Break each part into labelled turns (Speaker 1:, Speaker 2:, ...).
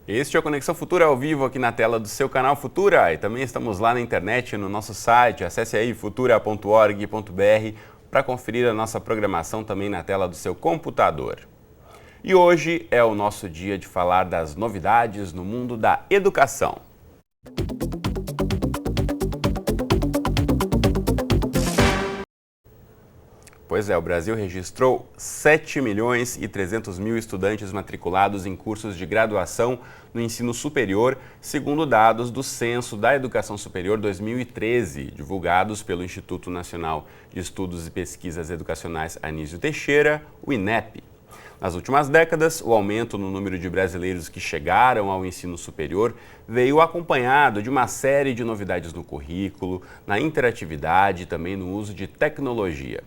Speaker 1: Este é o Conexão Futura ao vivo aqui na tela do seu canal Futura e também estamos lá na internet, no nosso site. Acesse aí futura.org.br para conferir a nossa programação também na tela do seu computador. E hoje é o nosso dia de falar das novidades no mundo da educação. Pois é, o Brasil registrou 7 milhões e 300 mil estudantes matriculados em cursos de graduação no ensino superior, segundo dados do Censo da Educação Superior 2013, divulgados pelo Instituto Nacional de Estudos e Pesquisas Educacionais Anísio Teixeira, o INEP. Nas últimas décadas, o aumento no número de brasileiros que chegaram ao ensino superior veio acompanhado de uma série de novidades no currículo, na interatividade e também no uso de tecnologia.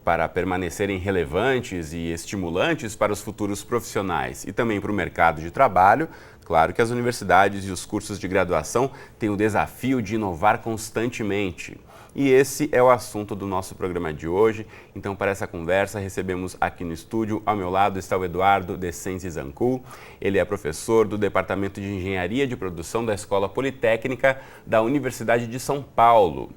Speaker 1: Para permanecerem relevantes e estimulantes para os futuros profissionais e também para o mercado de trabalho, claro que as universidades e os cursos de graduação têm o desafio de inovar constantemente. E esse é o assunto do nosso programa de hoje. Então, para essa conversa, recebemos aqui no estúdio, ao meu lado está o Eduardo Descenzi Zancu. Ele é professor do Departamento de Engenharia de Produção da Escola Politécnica da Universidade de São Paulo.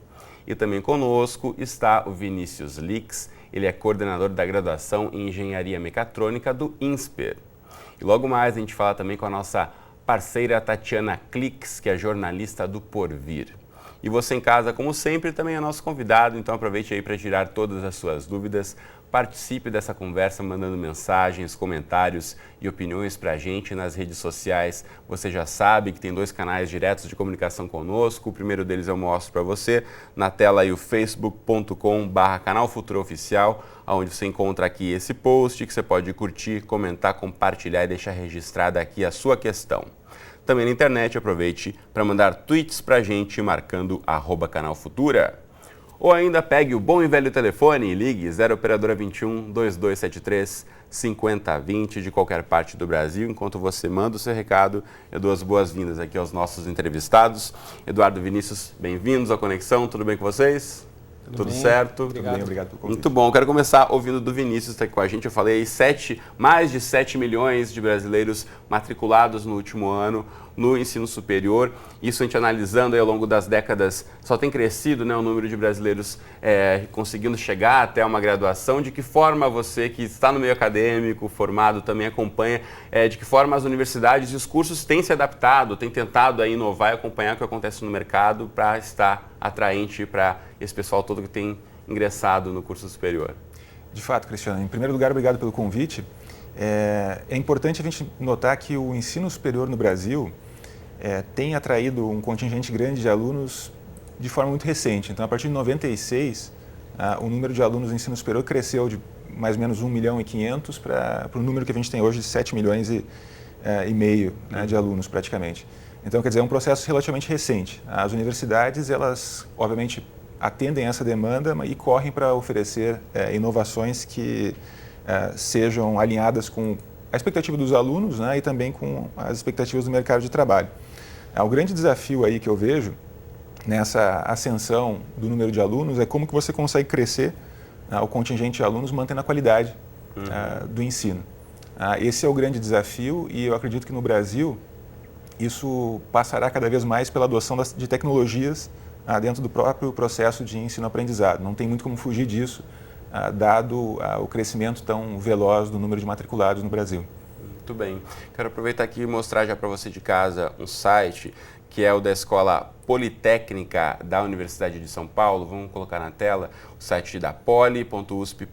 Speaker 1: E também conosco está o Vinícius Lix, ele é coordenador da graduação em Engenharia Mecatrônica do INSPER. E logo mais a gente fala também com a nossa parceira Tatiana Klix, que é jornalista do Porvir. E você em casa, como sempre, também é nosso convidado, então aproveite aí para tirar todas as suas dúvidas. Participe dessa conversa mandando mensagens, comentários e opiniões para a gente nas redes sociais. Você já sabe que tem 2 canais diretos de comunicação conosco. O primeiro deles eu mostro para você na tela aí o facebook.com/canal Futura Oficial, onde você encontra aqui esse post que você pode curtir, comentar, compartilhar e deixar registrada aqui a sua questão. Também na internet, aproveite para mandar tweets para a gente marcando @Canal Futura. Ou ainda pegue o bom e velho telefone e ligue 0 operadora 21 2273 5020 de qualquer parte do Brasil. Enquanto você manda o seu recado, eu dou as boas-vindas aqui aos nossos entrevistados. Eduardo, Vinícius, bem-vindos à Conexão. Tudo bem com vocês? Tudo
Speaker 2: bem,
Speaker 1: certo?
Speaker 2: obrigado.
Speaker 1: Tudo bem,
Speaker 2: obrigado
Speaker 1: pelo convite. Muito bom. Quero começar ouvindo do Vinícius, está aqui com a gente. Eu falei mais de 7 milhões de brasileiros matriculados no último ano no ensino superior. Isso a gente analisando aí ao longo das décadas, só tem crescido, né, o número de brasileiros conseguindo chegar até uma graduação. De que forma você, que está no meio acadêmico, formado, também acompanha, de que forma as universidades e os cursos têm se adaptado, têm tentado aí inovar e acompanhar o que acontece no mercado para estar atraente para esse pessoal todo que tem ingressado no curso superior?
Speaker 2: De fato, Cristiano, em primeiro lugar, obrigado pelo convite. É importante a gente notar que o ensino superior no Brasil tem atraído um contingente grande de alunos de forma muito recente. Então, a partir de 96, o número de alunos no ensino superior cresceu de mais ou menos 1,5 milhão para o número que a gente tem hoje de 7 milhões e meio, né, de alunos praticamente. Então, quer dizer, é um processo relativamente recente. As universidades, elas, obviamente, atendem essa demanda e correm para oferecer inovações que sejam alinhadas com a expectativa dos alunos, né, e também com as expectativas do mercado de trabalho. O grande desafio aí que eu vejo nessa ascensão do número de alunos é como que você consegue crescer o contingente de alunos mantendo a qualidade do ensino. Esse é o grande desafio e eu acredito que no Brasil isso passará cada vez mais pela adoção de tecnologias dentro do próprio processo de ensino-aprendizado. Não tem muito como fugir disso, dado o crescimento tão veloz do número de matriculados no Brasil.
Speaker 1: Muito bem. Quero aproveitar aqui e mostrar já para você de casa um site que é o da Escola Politécnica da Universidade de São Paulo. Vamos colocar na tela o site da poli.usp.br,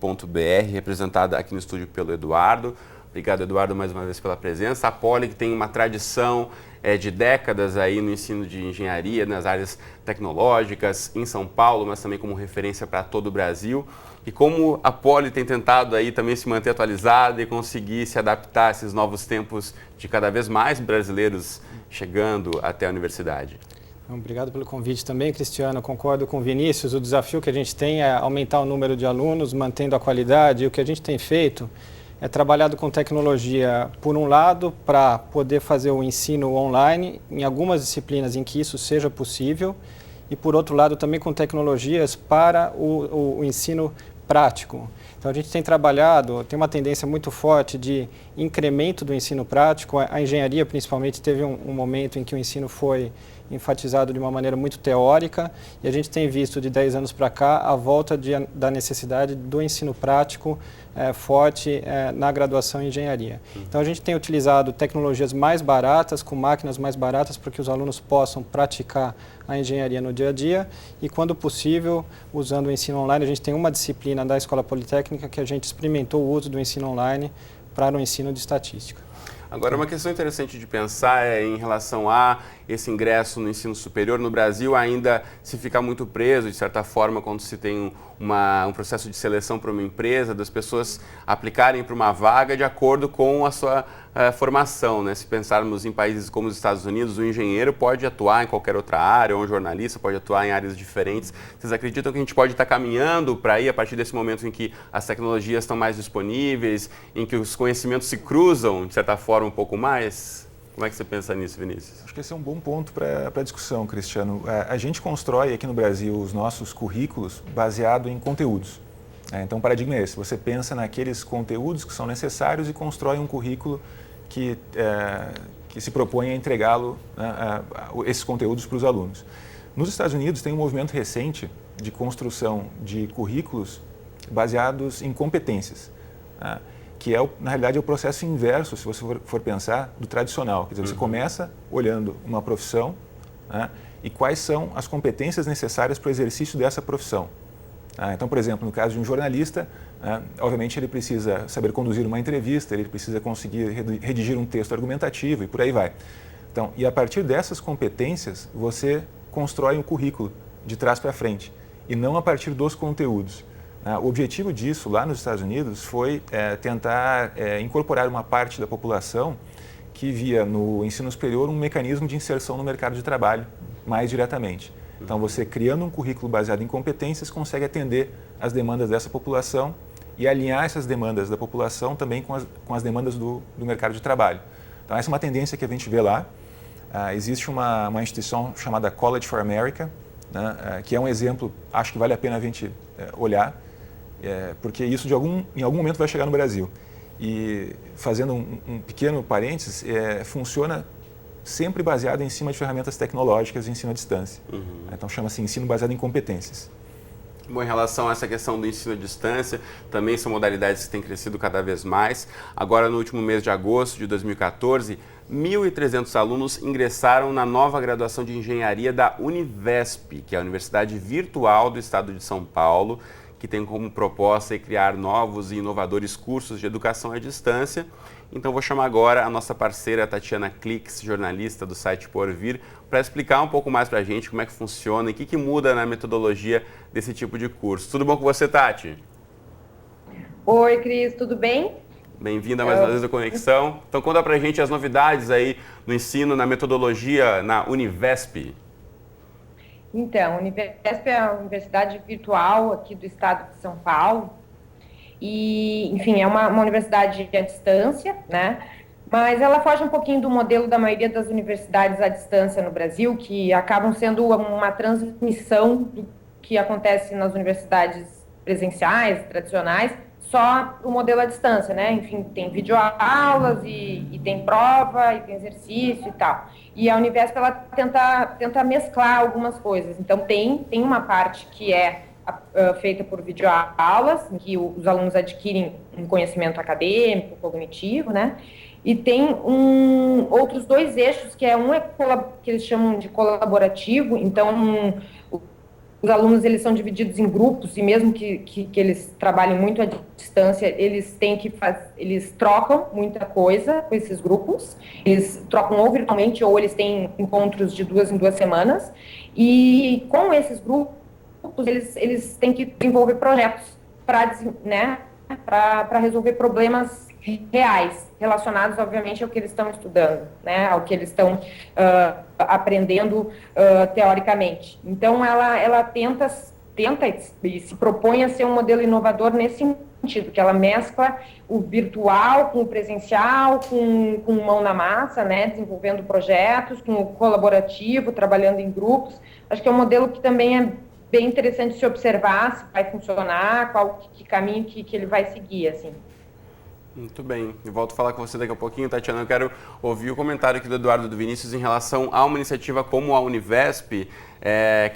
Speaker 1: representada aqui no estúdio pelo Eduardo. Obrigado, Eduardo, mais uma vez pela presença. A Poli, que tem uma tradição de décadas aí no ensino de engenharia, nas áreas tecnológicas, em São Paulo, mas também como referência para todo o Brasil. E como a Poli tem tentado aí também se manter atualizada e conseguir se adaptar a esses novos tempos de cada vez mais brasileiros chegando até a universidade.
Speaker 3: Obrigado pelo convite também, Cristiano. Eu concordo com o Vinícius. O desafio que a gente tem é aumentar o número de alunos, mantendo a qualidade. E o que a gente tem feito é trabalhado com tecnologia, por um lado, para poder fazer o ensino online em algumas disciplinas em que isso seja possível, e por outro lado também com tecnologias para o ensino prático. Então a gente tem trabalhado, tem uma tendência muito forte de incremento do ensino prático. A engenharia, principalmente, teve um momento em que o ensino foi enfatizado de uma maneira muito teórica, e a gente tem visto de 10 anos para cá a volta da necessidade do ensino prático forte na graduação em engenharia. Então a gente tem utilizado tecnologias mais baratas, com máquinas mais baratas, para que os alunos possam praticar a engenharia no dia a dia, e quando possível, usando o ensino online. A gente tem uma disciplina da Escola Politécnica que a gente experimentou o uso do ensino online para o ensino de estatística.
Speaker 1: Agora, uma questão interessante de pensar é em relação a esse ingresso no ensino superior. No Brasil, ainda se fica muito preso, de certa forma, quando se tem um processo de seleção para uma empresa, das pessoas aplicarem para uma vaga de acordo com a sua formação, né? Se pensarmos em países como os Estados Unidos, o engenheiro pode atuar em qualquer outra área, ou um jornalista pode atuar em áreas diferentes. Vocês acreditam que a gente pode estar caminhando para aí, a partir desse momento em que as tecnologias estão mais disponíveis, em que os conhecimentos se cruzam, de certa forma, um pouco mais? Como é que você pensa nisso, Vinícius?
Speaker 2: Acho que esse é um bom ponto para a discussão, Cristiano. A gente constrói aqui no Brasil os nossos currículos baseado em conteúdos. Então, o paradigma é esse. Você pensa naqueles conteúdos que são necessários e constrói um currículo que se propõe a entregá-lo, esses conteúdos para os alunos. Nos Estados Unidos, tem um movimento recente de construção de currículos baseados em competências, que na realidade, é o processo inverso, se você for pensar, do tradicional. Quer dizer, você começa olhando uma profissão, e quais são as competências necessárias para o exercício dessa profissão. Então, por exemplo, no caso de um jornalista, obviamente ele precisa saber conduzir uma entrevista, ele precisa conseguir redigir um texto argumentativo e por aí vai. Então, e a partir dessas competências, você constrói um currículo de trás para frente, e não a partir dos conteúdos. O objetivo disso, lá nos Estados Unidos, foi tentar incorporar uma parte da população que via no ensino superior um mecanismo de inserção no mercado de trabalho mais diretamente. Então, você criando um currículo baseado em competências, consegue atender as demandas dessa população e alinhar essas demandas da população também com as demandas do mercado de trabalho. Então, essa é uma tendência que a gente vê lá. Existe uma instituição chamada College for America, que é um exemplo, acho que vale a pena a gente olhar, porque isso em algum momento vai chegar no Brasil. E fazendo um pequeno parênteses, funciona sempre baseado em cima de ferramentas tecnológicas de ensino à distância. Então chama-se ensino baseado em competências.
Speaker 1: Bom, em relação a essa questão do ensino à distância, também são modalidades que têm crescido cada vez mais. Agora, no último mês de agosto de 2014, 1.300 alunos ingressaram na nova graduação de engenharia da Univesp, que é a Universidade Virtual do Estado de São Paulo, que tem como proposta criar novos e inovadores cursos de educação à distância. Então, vou chamar agora a nossa parceira Tatiana Clix, jornalista do site Porvir, para explicar um pouco mais para a gente como é que funciona e o que muda na metodologia desse tipo de curso. Tudo bom com você, Tati?
Speaker 4: Oi, Cris, tudo bem?
Speaker 1: Bem-vinda mais uma vez à Conexão. Então, conta para a gente as novidades aí no ensino, na metodologia na Univesp.
Speaker 4: Então, a Univesp é a universidade virtual aqui do estado de São Paulo. E, enfim, é uma universidade à distância, né? Mas ela foge um pouquinho do modelo da maioria das universidades à distância no Brasil, que acabam sendo uma transmissão do que acontece nas universidades presenciais, tradicionais, só o modelo à distância, né? Enfim, tem videoaulas e tem prova, e tem exercício e tal. E a Univesp, ela tenta mesclar algumas coisas. Então, tem uma parte que é feita por videoaulas, em que os alunos adquirem um conhecimento acadêmico, cognitivo, né? E tem outros dois eixos, que que eles chamam de colaborativo. Então, os alunos, eles são divididos em grupos, e mesmo que eles trabalhem muito à distância, eles trocam muita coisa com esses grupos. Eles trocam ou virtualmente, ou eles têm encontros de 2 em 2 semanas. E com esses grupos, eles têm que desenvolver projetos para resolver problemas reais, relacionados, obviamente, ao que eles estão estudando, né, ao que eles estão aprendendo teoricamente. Então, ela tenta e se propõe a ser um modelo inovador nesse sentido, que ela mescla o virtual com o presencial, com mão na massa, né, desenvolvendo projetos, com o colaborativo, trabalhando em grupos. Acho que é um modelo que também bem interessante se observar se vai funcionar, que caminho que ele vai seguir, assim.
Speaker 1: Muito bem. Eu volto a falar com você daqui a pouquinho, Tatiana. Eu quero ouvir o comentário aqui do Eduardo do Vinícius em relação a uma iniciativa como a Univesp,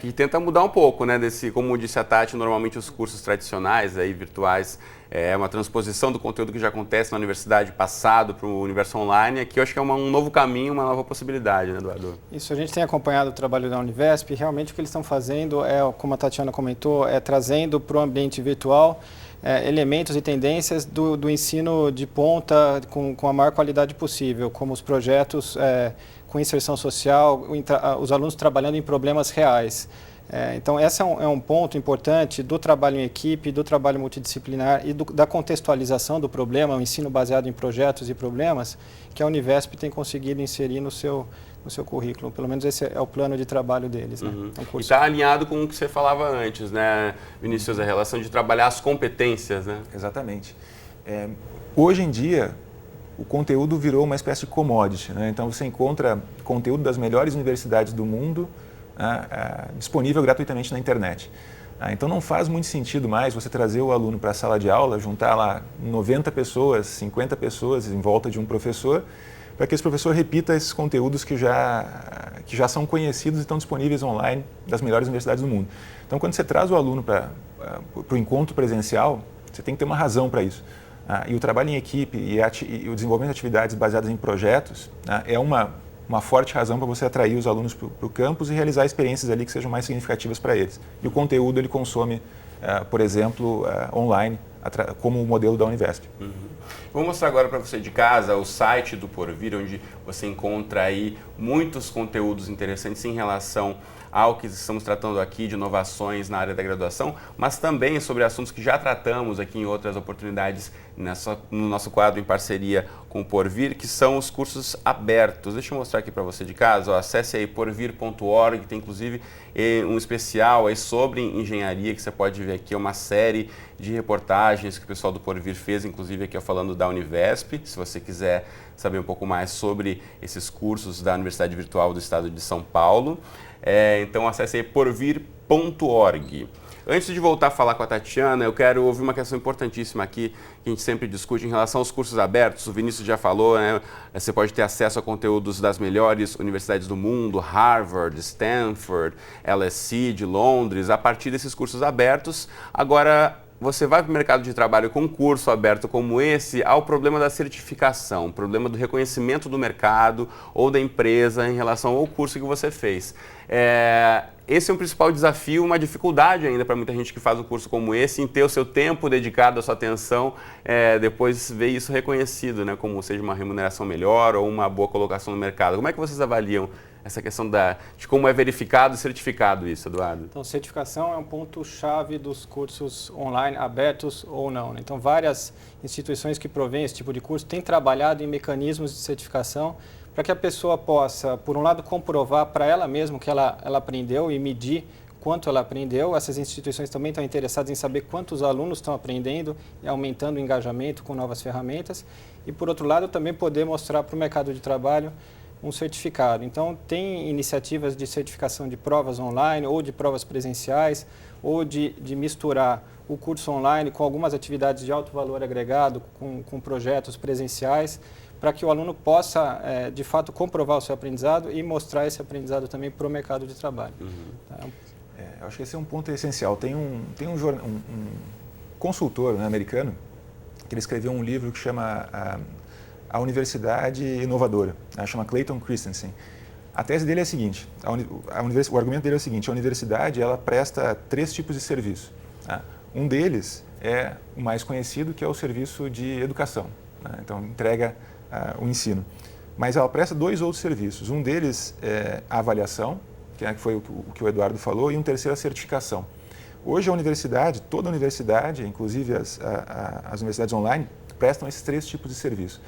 Speaker 1: que tenta mudar um pouco, né, como disse a Tati, normalmente os cursos tradicionais, aí, virtuais, é uma transposição do conteúdo que já acontece na universidade passado para o universo online. Aqui eu acho que é um novo caminho, uma nova possibilidade, né, Eduardo?
Speaker 3: Isso, a gente tem acompanhado o trabalho da Univesp e realmente o que eles estão fazendo como a Tatiana comentou, trazendo para o ambiente virtual elementos e tendências do ensino de ponta com a maior qualidade possível, como os projetos com inserção social, os alunos trabalhando em problemas reais. Então, esse é um ponto importante do trabalho em equipe, do trabalho multidisciplinar e da contextualização do problema, o ensino baseado em projetos e problemas, que a Univesp tem conseguido inserir no seu currículo. Pelo menos esse é o plano de trabalho deles. Né?
Speaker 1: Uhum. E está alinhado com o que você falava antes, né, Vinícius, a relação de trabalhar as competências, né?
Speaker 2: Exatamente. Hoje em dia, o conteúdo virou uma espécie de commodity, né? Então, você encontra conteúdo das melhores universidades do mundo disponível gratuitamente na internet. Então, não faz muito sentido mais você trazer o aluno para a sala de aula, juntar lá 90 pessoas, 50 pessoas em volta de um professor, para que esse professor repita esses conteúdos que já são conhecidos e estão disponíveis online das melhores universidades do mundo. Então, quando você traz o aluno para o encontro presencial, você tem que ter uma razão para isso. E o trabalho em equipe e o desenvolvimento de atividades baseadas em projetos é uma forte razão para você atrair os alunos para o campus e realizar experiências ali que sejam mais significativas para eles. E o conteúdo ele consome, por exemplo, online, como o modelo da Univesp.
Speaker 1: Uhum. Vou mostrar agora para você de casa o site do Porvir, onde você encontra aí muitos conteúdos interessantes em relação ao que estamos tratando aqui de inovações na área da graduação, mas também sobre assuntos que já tratamos aqui em outras oportunidades no nosso quadro em parceria com o Porvir, que são os cursos abertos. Deixa eu mostrar aqui para você de casa, acesse aí porvir.org, tem inclusive um especial aí sobre engenharia, que você pode ver aqui, uma série de reportagens que o pessoal do Porvir fez, inclusive aqui falando da Univesp, se você quiser saber um pouco mais sobre esses cursos da Universidade Virtual do Estado de São Paulo. Então acesse aí porvir.org. Antes de voltar a falar com a Tatiana, eu quero ouvir uma questão importantíssima aqui, que a gente sempre discute em relação aos cursos abertos. O Vinícius já falou, né? Você pode ter acesso a conteúdos das melhores universidades do mundo, Harvard, Stanford, LSE de Londres, a partir desses cursos abertos. Agora, você vai para o mercado de trabalho com um curso aberto como esse, há o problema da certificação, o problema do reconhecimento do mercado ou da empresa em relação ao curso que você fez. Esse é um principal desafio, uma dificuldade ainda para muita gente que faz um curso como esse, em ter o seu tempo dedicado, a sua atenção, depois ver isso reconhecido, né, como seja uma remuneração melhor ou uma boa colocação no mercado. Como é que vocês avaliam essa questão de como é verificado e certificado isso, Eduardo?
Speaker 3: Então, certificação é um ponto-chave dos cursos online, abertos ou não. Né? Então, várias instituições que provêm esse tipo de curso têm trabalhado em mecanismos de certificação para que a pessoa possa, por um lado, comprovar para ela mesma que ela aprendeu e medir quanto ela aprendeu. Essas instituições também estão interessadas em saber quantos alunos estão aprendendo e aumentando o engajamento com novas ferramentas. E, por outro lado, também poder mostrar para o mercado de trabalho um certificado. Então, tem iniciativas de certificação de provas online ou de provas presenciais ou de misturar o curso online com algumas atividades de alto valor agregado, com projetos presenciais, para que o aluno possa, de fato, comprovar o seu aprendizado e mostrar esse aprendizado também para o mercado de trabalho.
Speaker 1: Uhum.
Speaker 2: Eu acho que esse é um ponto essencial. Tem um consultor, né, americano que ele escreveu um livro que chama A Universidade Inovadora, chama Clayton Christensen. A tese dele é a seguinte, o argumento dele é o seguinte: a universidade ela presta 3 tipos de serviço. Tá? Um deles é o mais conhecido, que é o serviço de educação. Tá? Então, entrega o ensino. Mas ela presta 2 outros serviços. Um deles é a avaliação, que foi o que o Eduardo falou, e um terceiro a certificação. Hoje a universidade, toda a universidade, inclusive as universidades online, prestam esses 3 tipos de serviço.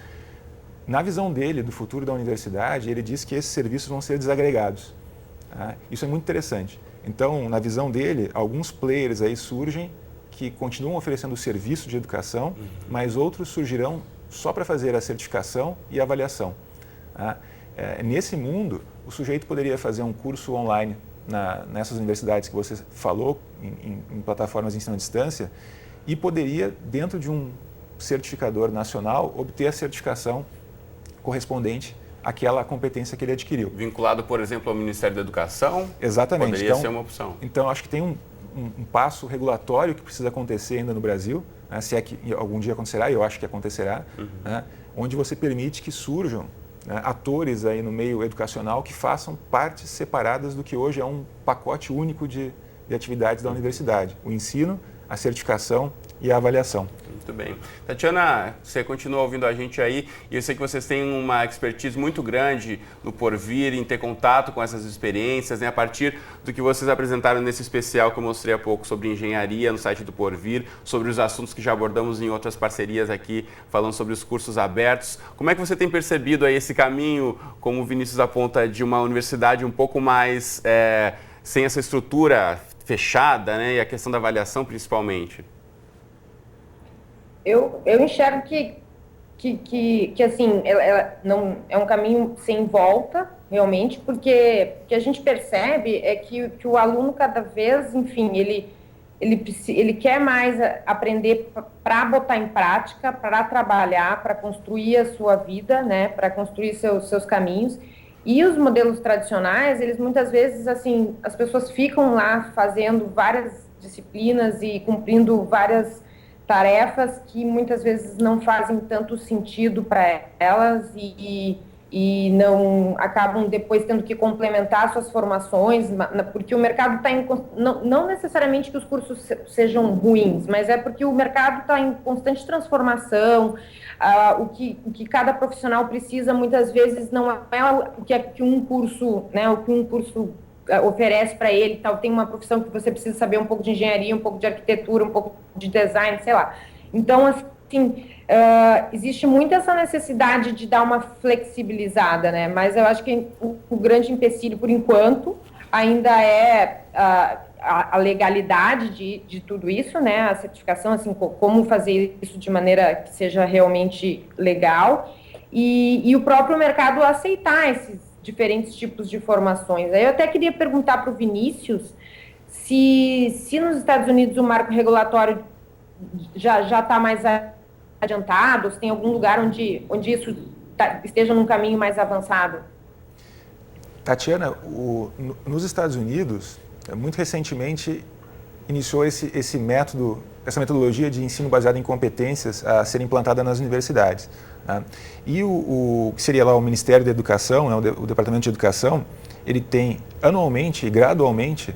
Speaker 2: Na visão dele, do futuro da universidade, ele diz que esses serviços vão ser desagregados. Tá? Isso é muito interessante. Então, na visão dele, alguns players aí surgem que continuam oferecendo o serviço de educação, mas outros surgirão só para fazer a certificação e a avaliação. Tá? Nesse mundo, o sujeito poderia fazer um curso online nessas universidades que você falou, em plataformas de ensino à distância, e poderia, dentro de um certificador nacional, obter a certificação correspondente àquela competência que ele adquiriu.
Speaker 1: Vinculado, por exemplo, ao Ministério da Educação?
Speaker 2: Exatamente.
Speaker 1: Poderia ser uma opção.
Speaker 2: Então, acho que tem um passo regulatório que precisa acontecer ainda no Brasil, né, se é que algum dia acontecerá, e eu acho que acontecerá, né, onde você permite que surjam, né, atores aí no meio educacional que façam partes separadas do que hoje é um pacote único de atividades da universidade. O ensino, a certificação e a avaliação.
Speaker 1: Muito bem. Tatiana, você continua ouvindo a gente aí e eu sei que vocês têm uma expertise muito grande no porvir, em ter contato com essas experiências, né? A partir do que vocês apresentaram nesse especial que eu mostrei há pouco sobre engenharia no site do Porvir, sobre os assuntos que já abordamos em outras parcerias aqui, falando sobre os cursos abertos. Como é que você tem percebido aí esse caminho, como o Vinícius aponta, de uma universidade um pouco mais sem essa estrutura fechada, né? E a questão da avaliação principalmente?
Speaker 4: Eu enxergo que assim, ela não é um caminho sem volta, realmente, porque o que a gente percebe é que o aluno cada vez, enfim, ele quer mais aprender para botar em prática, para trabalhar, para construir a sua vida, né, para construir seus caminhos. E os modelos tradicionais, eles muitas vezes, assim, as pessoas ficam lá fazendo várias disciplinas e cumprindo várias tarefas que muitas vezes não fazem tanto sentido para elas e não acabam depois tendo que complementar suas formações, porque o mercado está em... Não necessariamente que os cursos sejam ruins, mas é porque o mercado está em constante transformação. O que cada profissional precisa muitas vezes não é o que um curso, né, o que um curso oferece para ele, tal. Tem uma profissão que você precisa saber um pouco de engenharia, um pouco de arquitetura, um pouco de design, sei lá. Então, assim, existe muito essa necessidade de dar uma flexibilizada, né? Mas eu acho que o grande empecilho, por enquanto, ainda é a legalidade de tudo isso, né? A certificação, assim, como fazer isso de maneira que seja realmente legal e o próprio mercado aceitar esses diferentes tipos de formações. Aí eu até queria perguntar para o Vinícius se nos Estados Unidos o marco regulatório já está mais adiantado, se tem algum lugar onde isso esteja num caminho mais avançado.
Speaker 2: Tatiana, nos Estados Unidos, muito recentemente, iniciou esse método, essa metodologia de ensino baseado em competências a ser implantada nas universidades. Né? E o que seria lá o Ministério da Educação, né, o Departamento de Educação, ele tem anualmente e gradualmente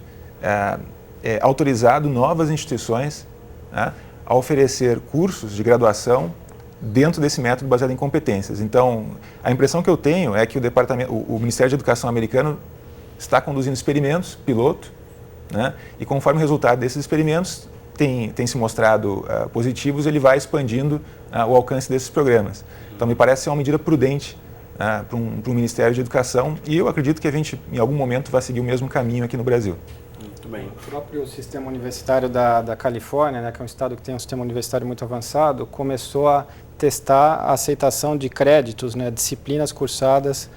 Speaker 2: autorizado novas instituições, né, a oferecer cursos de graduação dentro desse método baseado em competências. Então, a impressão que eu tenho é que o Ministério de Educação americano está conduzindo experimentos piloto, né, e conforme o resultado desses experimentos tem se mostrado positivos, ele vai expandindo o alcance desses programas. Então, me parece ser uma medida prudente para um Ministério de Educação e eu acredito que a gente, em algum momento, vai seguir o mesmo caminho aqui no Brasil.
Speaker 1: Muito bem.
Speaker 3: O próprio sistema universitário da Califórnia, né, que é um estado que tem um sistema universitário muito avançado, começou a testar a aceitação de créditos, né, disciplinas cursadas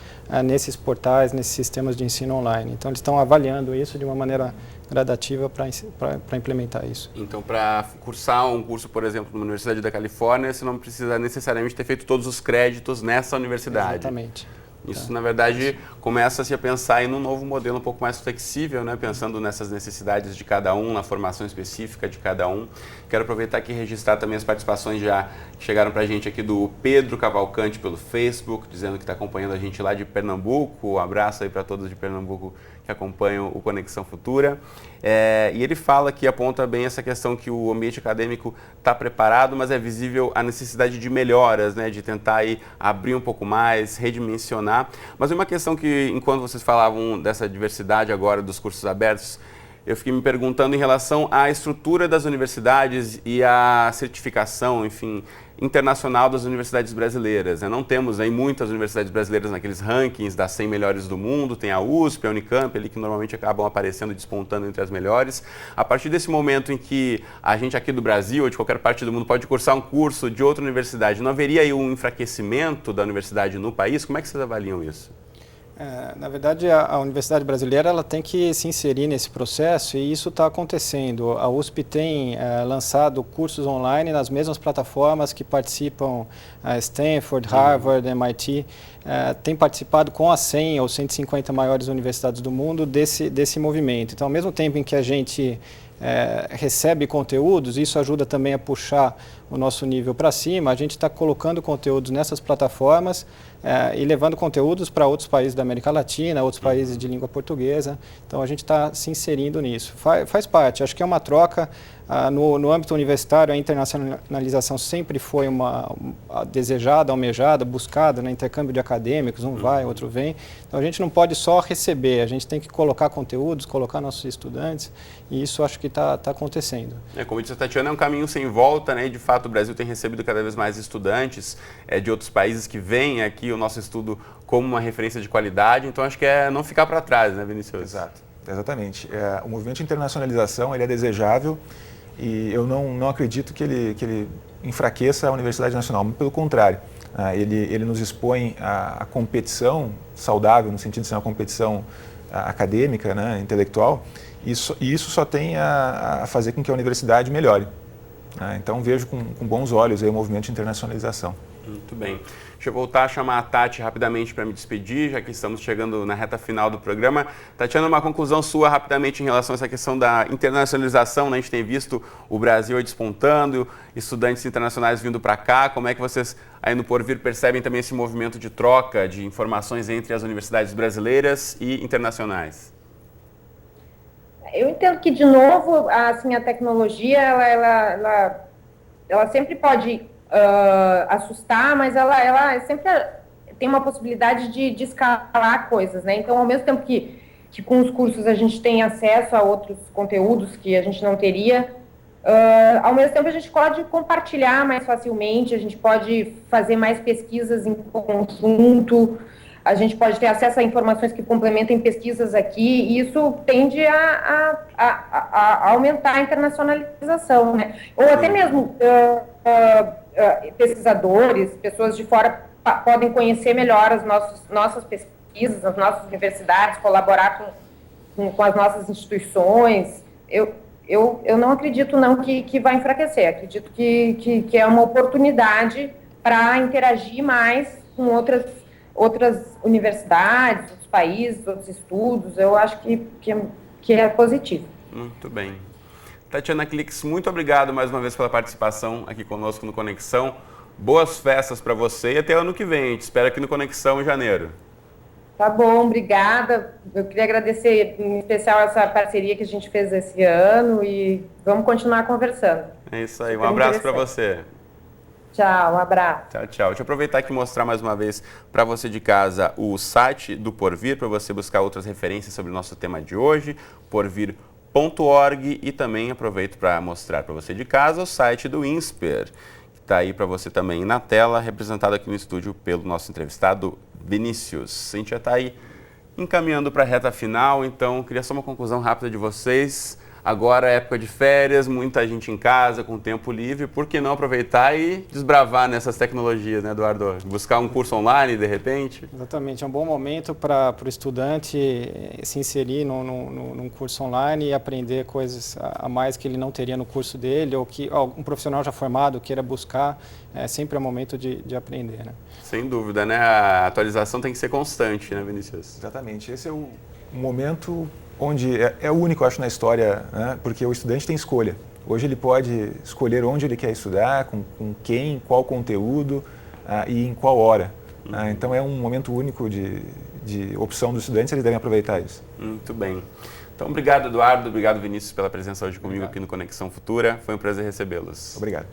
Speaker 3: nesses portais, nesses sistemas de ensino online. Então, eles estão avaliando isso de uma maneira gradativa para implementar isso.
Speaker 1: Então, para cursar um curso, por exemplo, na Universidade da Califórnia, você não precisa necessariamente ter feito todos os créditos nessa universidade.
Speaker 3: Exatamente.
Speaker 1: Isso, na verdade, começa-se a pensar em um novo modelo um pouco mais flexível, né? Pensando nessas necessidades de cada um, na formação específica de cada um. Quero aproveitar aqui e registrar também as participações já que chegaram para a gente aqui do Pedro Cavalcante pelo Facebook, dizendo que está acompanhando a gente lá de Pernambuco. Um abraço aí para todos de Pernambuco que acompanham o Conexão Futura. E ele fala que aponta bem essa questão que o ambiente acadêmico está preparado, mas é visível a necessidade de melhoras, né, de tentar aí abrir um pouco mais, redimensionar. Mas uma questão que, enquanto vocês falavam dessa diversidade agora dos cursos abertos, eu fiquei me perguntando em relação à estrutura das universidades e à certificação, enfim, internacional das universidades brasileiras. Não temos aí muitas universidades brasileiras naqueles rankings das 100 melhores do mundo, tem a USP, a Unicamp, ali que normalmente acabam aparecendo e despontando entre as melhores. A partir desse momento em que a gente aqui do Brasil ou de qualquer parte do mundo pode cursar um curso de outra universidade, não haveria aí um enfraquecimento da universidade no país? Como é que vocês avaliam isso?
Speaker 3: Na verdade, a Universidade Brasileira ela tem que se inserir nesse processo e isso está acontecendo. A USP tem lançado cursos online nas mesmas plataformas que participam Stanford, Harvard, MIT, tem participado com as 100 ou 150 maiores universidades do mundo desse movimento. Então, ao mesmo tempo em que a gente recebe conteúdos, isso ajuda também a puxar o nosso nível para cima, a gente está colocando conteúdos nessas plataformas e levando conteúdos para outros países da América Latina, outros países de língua portuguesa. Então, a gente está se inserindo nisso. Faz parte, acho que é uma troca. No âmbito universitário, a internacionalização sempre foi uma desejada, almejada, buscada, né? Intercâmbio de acadêmicos, um vai, outro vem. Então, a gente não pode só receber, a gente tem que colocar conteúdos, colocar nossos estudantes, e isso acho que está acontecendo.
Speaker 1: Como disse a Tatiana, é um caminho sem volta, né? E de fato, o Brasil tem recebido cada vez mais estudantes de outros países que veem aqui o nosso estudo como uma referência de qualidade, então acho que é não ficar para trás, né, Vinícius?
Speaker 2: Exato, exatamente. O movimento de internacionalização ele é desejável e eu não acredito que ele enfraqueça a Universidade Nacional, pelo contrário, ele nos expõe à competição saudável, no sentido de ser uma competição acadêmica, né, intelectual, e isso só tem a fazer com que a universidade melhore. Então vejo com bons olhos aí o movimento de internacionalização.
Speaker 1: Muito bem. Deixa eu voltar a chamar a Tati rapidamente para me despedir, já que estamos chegando na reta final do programa. Tatiana, uma conclusão sua rapidamente em relação a essa questão da internacionalização, né? A gente tem visto o Brasil aí despontando, estudantes internacionais vindo para cá. Como é que vocês aí no Porvir percebem também esse movimento de troca de informações entre as universidades brasileiras e internacionais?
Speaker 4: Eu entendo que, de novo, assim, a tecnologia, ela sempre pode assustar, mas ela sempre tem uma possibilidade de escalar coisas, né? Então, ao mesmo tempo que com os cursos a gente tem acesso a outros conteúdos que a gente não teria, ao mesmo tempo a gente pode compartilhar mais facilmente, a gente pode fazer mais pesquisas em conjunto, a gente pode ter acesso a informações que complementem pesquisas aqui, e isso tende a aumentar a internacionalização, né? Ou até mesmo pesquisadores, pessoas de fora podem conhecer melhor as nossas pesquisas, as nossas universidades, colaborar com as nossas instituições. Eu não acredito não que vai enfraquecer, acredito que é uma oportunidade para interagir mais com outras universidades, outros países, outros estudos. Eu acho que é positivo.
Speaker 1: Muito bem. Tatiana Klix, muito obrigado mais uma vez pela participação aqui conosco no Conexão. Boas festas para você e até ano que vem. A gente espera aqui no Conexão em janeiro.
Speaker 4: Tá bom, obrigada. Eu queria agradecer em especial essa parceria que a gente fez esse ano e vamos continuar conversando.
Speaker 1: É isso aí, um abraço para você.
Speaker 4: Tchau, um abraço.
Speaker 1: Tchau, tchau. Deixa eu aproveitar aqui e mostrar mais uma vez para você de casa o site do Porvir, para você buscar outras referências sobre o nosso tema de hoje, porvir.org, e também aproveito para mostrar para você de casa o site do INSPER, que está aí para você também na tela, representado aqui no estúdio pelo nosso entrevistado Vinícius. A gente já está aí encaminhando para a reta final, então queria só uma conclusão rápida de vocês. Agora é época de férias, muita gente em casa, com tempo livre, por que não aproveitar e desbravar nessas tecnologias, né, Eduardo? Buscar um curso online, de repente?
Speaker 3: Exatamente, é um bom momento para o estudante se inserir num curso online e aprender coisas a mais que ele não teria no curso dele, ou que um profissional já formado queira buscar, sempre é o momento de aprender, né?
Speaker 1: Sem dúvida, né? A atualização tem que ser constante, né, Vinícius?
Speaker 2: Exatamente, esse é o momento onde é único, acho, na história, né? Porque o estudante tem escolha. Hoje ele pode escolher onde ele quer estudar, com quem, qual conteúdo e em qual hora. Então é um momento único de opção dos estudantes, eles devem aproveitar isso.
Speaker 1: Muito bem. Então, obrigado, Eduardo, obrigado, Vinícius, pela presença hoje comigo aqui no Conexão Futura. Foi um prazer recebê-los.
Speaker 2: Obrigado.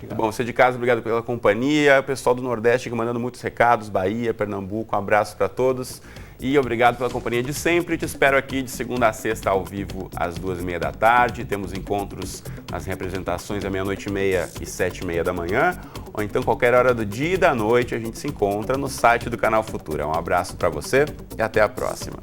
Speaker 1: Muito bom, você de casa, obrigado pela companhia. O pessoal do Nordeste que mandando muitos recados, Bahia, Pernambuco, um abraço para todos. E obrigado pela companhia de sempre. Te espero aqui de segunda a sexta ao vivo às 2h30 da tarde. Temos encontros nas representações à 00:30 e 7h30 da manhã. Ou então qualquer hora do dia e da noite a gente se encontra no site do Canal Futura. Um abraço para você e até a próxima.